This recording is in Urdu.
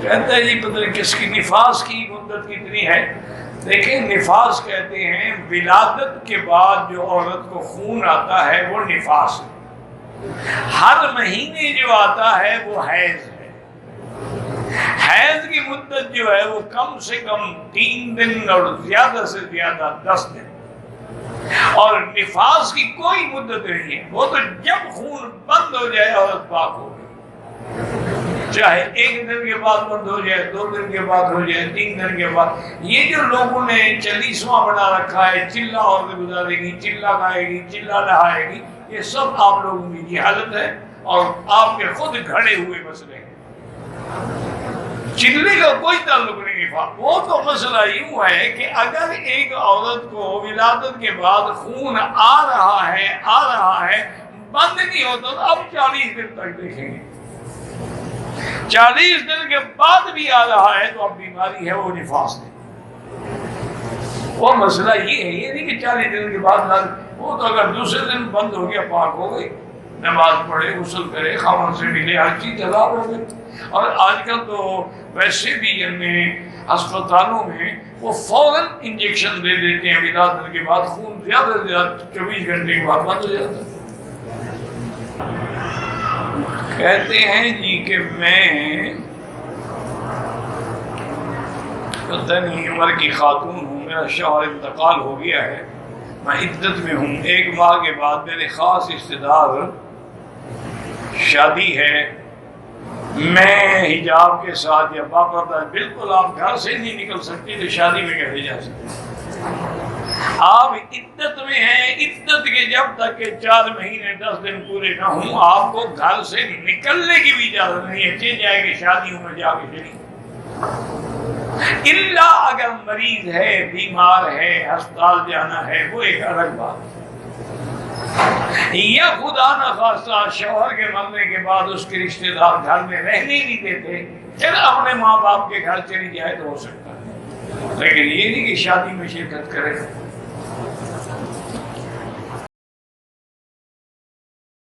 کہتا ہے جی پتہ نہیں کس کی نفاس کی مدت کتنی ہے. دیکھیں نفاس کہتے ہیں ولادت کے بعد جو عورت کو خون آتا ہے وہ نفاس ہے. ہر مہینے جو آتا ہے وہ حیض ہے. حیض کی مدت جو ہے وہ کم سے کم 3 دن اور زیادہ سے زیادہ 10 دن. اور نفاس کی کوئی مدت نہیں ہے. وہ تو جب خون بند ہو جائے عورت پاک ہو گئی. چاہے 1 دن کے بعد بند ہو جائے، 2 دن کے بعد ہو جائے، 3 دن کے بعد. یہ جو لوگوں نے 40واں بنا رکھا ہے، چلہ عورت گزارے گی، چلہ کھائے گی، چلہ نہائے گی، یہ سب آپ لوگوں کی جہالت ہے اور آپ کے خود گھڑے ہوئے مسئلے ہیں. چلے کا کوئی تعلق نہیں. وہ تو مسئلہ یوں ہے کہ اگر ایک عورت کو ولادت کے بعد خون آ رہا ہے بند نہیں ہوتا تو اب 40 دن تک دیکھیں گے. 40 دن کے بعد بھی آ رہا ہے تو اب بیماری ہے، وہ نفاس ہے. وہ مسئلہ یہ ہے، یہ نہیں کہ 40 دن کے بعد وہ تو اگر دوسرے دن بند ہو گیا پاک ہو گئی، نماز پڑھے، غسل کرے، خاوند سے ملے، ہر چیز تیار ہو گئی. اور آج کل تو ویسے بھی ہسپتالوں میں وہ فوراً انجیکشن دے دیتے ہیں ولادت کے بعد. خون زیادہ سے زیادہ 24 گھنٹے کے بعد بند ہو جاتا ہے. کہتے ہیں جی کہ میں دنی عمر کی خاتون ہوں، میرا شوہر انتقال ہو گیا ہے، میں عدت میں ہوں. 1 ماہ کے بعد میرے خاص رشتہ دار شادی ہے. میں حجاب کے ساتھ یا باپردہ، بالکل آپ گھر سے نہیں نکل سکتی تو شادی میں کیسے جا سکتے؟ آپ عدت میں ہیں. عدت کے جب تک کہ 4 مہینے 10 دن پورے نہ ہوں آپ کو گھر سے نکلنے کی بھی اجازت نہیں ہے. چل جائے کہ شادیوں میں جا کے چلی، الا اگر مریض ہے، بیمار ہے، ہسپتال جانا ہے، وہ ایک الگ بات. یا خدا نہ خواستہ شوہر کے مرنے کے بعد اس کے رشتہ دار گھر میں رہنے نہیں دیتے، پھر اپنے ماں باپ کے گھر چلی جائے تو ہو سکتا ہے، لیکن یہ نہیں کہ شادی میں شرکت کرے.